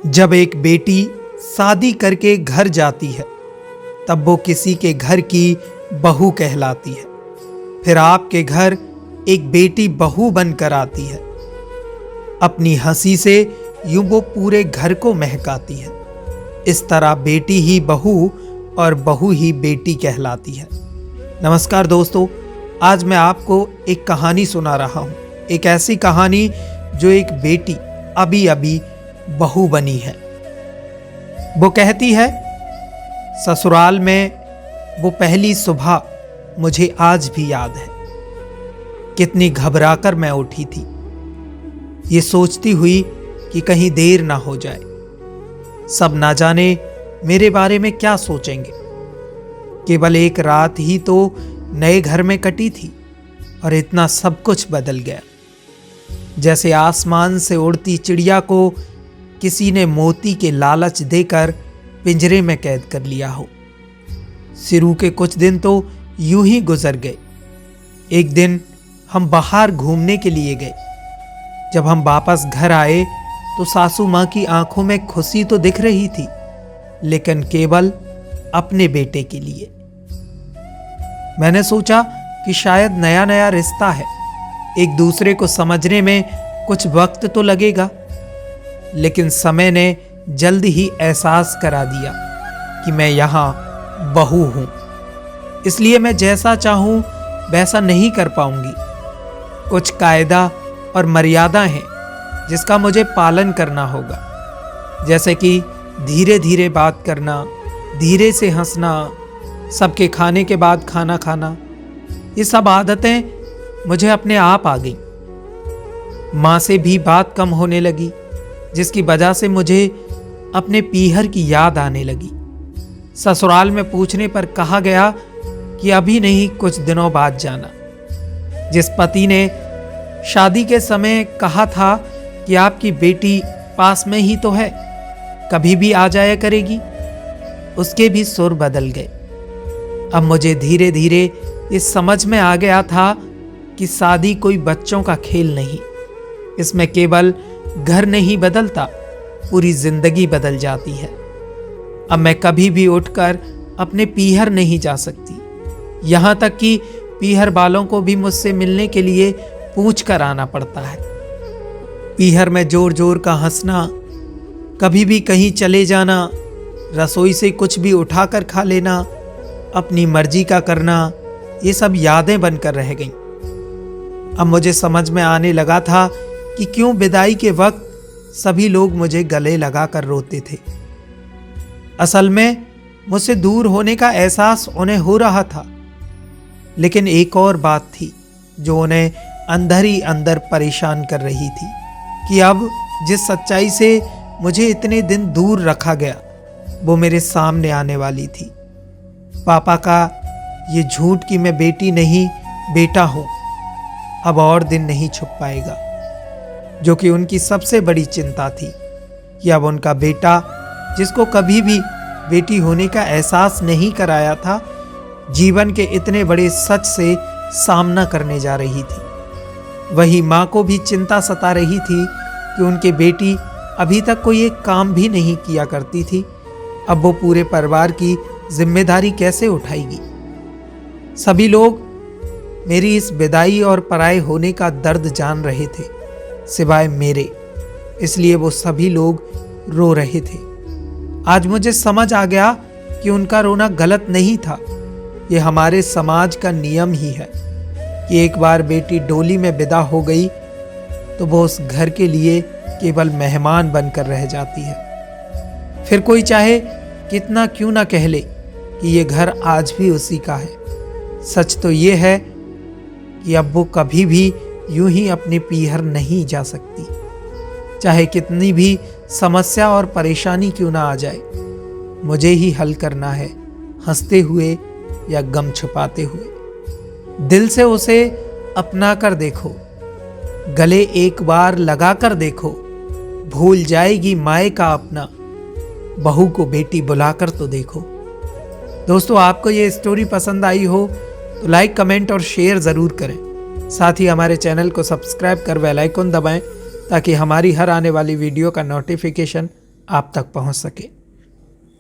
जब एक बेटी शादी करके घर जाती है तब वो किसी के घर की बहू कहलाती है। फिर आपके घर एक बेटी बहू बनकर आती है। अपनी हंसी से यूं वो पूरे घर को महकाती है। इस तरह बेटी ही बहू और बहू ही बेटी कहलाती है। नमस्कार दोस्तों, आज मैं आपको एक कहानी सुना रहा हूं। एक ऐसी कहानी जो एक बेटी अभी अभी बहू बनी है। वो कहती है, ससुराल में वो पहली सुबह मुझे आज भी याद है। कितनी घबराकर मैं उठी थी, ये सोचती हुई कि कहीं देर ना हो जाए। सब ना जाने मेरे बारे में क्या सोचेंगे। केवल एक रात ही तो नए घर में कटी थी और इतना सब कुछ बदल गया। जैसे आसमान से उड़ती चिड़िया को किसी ने मोती के लालच देकर पिंजरे में कैद कर लिया हो। शुरू के कुछ दिन तो यूं ही गुजर गए। एक दिन हम बाहर घूमने के लिए गए। जब हम वापस घर आए तो सासू मां की आंखों में खुशी तो दिख रही थी, लेकिन केवल अपने बेटे के लिए। मैंने सोचा कि शायद नया नया रिश्ता है, एक दूसरे को समझने में कुछ वक्त तो लगेगा। लेकिन समय ने जल्द ही एहसास करा दिया कि मैं यहां बहू हूं, इसलिए मैं जैसा चाहूं वैसा नहीं कर पाऊंगी। कुछ कायदा और मर्यादा हैं जिसका मुझे पालन करना होगा, जैसे कि धीरे धीरे बात करना, धीरे से हंसना, सबके खाने के बाद खाना खाना। ये सब आदतें मुझे अपने आप आ गई। मां से भी बात कम होने लगी, जिसकी वजह से मुझे अपने पीहर की याद आने लगी। ससुराल में पूछने पर कहा गया कि अभी नहीं, कुछ दिनों बाद जाना। जिस पति ने शादी के समय कहा था कि आपकी बेटी पास में ही तो है, कभी भी आ जाया करेगी, उसके भी सुर बदल गए। अब मुझे धीरे धीरे इस समझ में आ गया था कि शादी कोई बच्चों का खेल नहीं। इसमें केवल घर नहीं बदलता, पूरी जिंदगी बदल जाती है। अब मैं कभी भी उठकर अपने पीहर नहीं जा सकती, यहां तक कि पीहर वालों को भी मुझसे मिलने के लिए पूछ कर आना पड़ता है। पीहर में जोर जोर का हंसना, कभी भी कहीं चले जाना, रसोई से कुछ भी उठाकर खा लेना, अपनी मर्जी का करना, ये सब यादें बनकर रह गईं। अब मुझे समझ में आने लगा था कि क्यों विदाई के वक्त सभी लोग मुझे गले लगाकर रोते थे। असल में मुझसे दूर होने का एहसास उन्हें हो रहा था, लेकिन एक और बात थी जो उन्हें अंदर ही अंदर परेशान कर रही थी कि अब जिस सच्चाई से मुझे इतने दिन दूर रखा गया वो मेरे सामने आने वाली थी। पापा का ये झूठ कि मैं बेटी नहीं बेटा हूं अब और दिन नहीं छुप पाएगा, जो कि उनकी सबसे बड़ी चिंता थी कि अब उनका बेटा, जिसको कभी भी बेटी होने का एहसास नहीं कराया था, जीवन के इतने बड़े सच से सामना करने जा रही थी। वही माँ को भी चिंता सता रही थी कि उनकी बेटी अभी तक कोई एक काम भी नहीं किया करती थी, अब वो पूरे परिवार की जिम्मेदारी कैसे उठाएगी। सभी लोग मेरी इस विदाई और पराये होने का दर्द जान रहे थे, सिवाय मेरे, इसलिए वो सभी लोग रो रहे थे। आज मुझे समझ आ गया कि उनका रोना गलत नहीं था। ये हमारे समाज का नियम ही है कि एक बार बेटी डोली में विदा हो गई तो वो उस घर के लिए केवल मेहमान बनकर रह जाती है। फिर कोई चाहे कितना क्यों ना कह ले कि ये घर आज भी उसी का है, सच तो ये है कि अब वो कभी भी यूं ही अपने पीहर नहीं जा सकती। चाहे कितनी भी समस्या और परेशानी क्यों ना आ जाए, मुझे ही हल करना है, हंसते हुए या गम छुपाते हुए। दिल से उसे अपना कर देखो, गले एक बार लगा कर देखो, भूल जाएगी माए का अपना, बहू को बेटी बुलाकर तो देखो। दोस्तों, आपको ये स्टोरी पसंद आई हो तो लाइक, कमेंट और शेयर ज़रूर करें। साथ ही हमारे चैनल को सब्सक्राइब कर बेल आइकन दबाएं ताकि हमारी हर आने वाली वीडियो का नोटिफिकेशन आप तक पहुंच सके।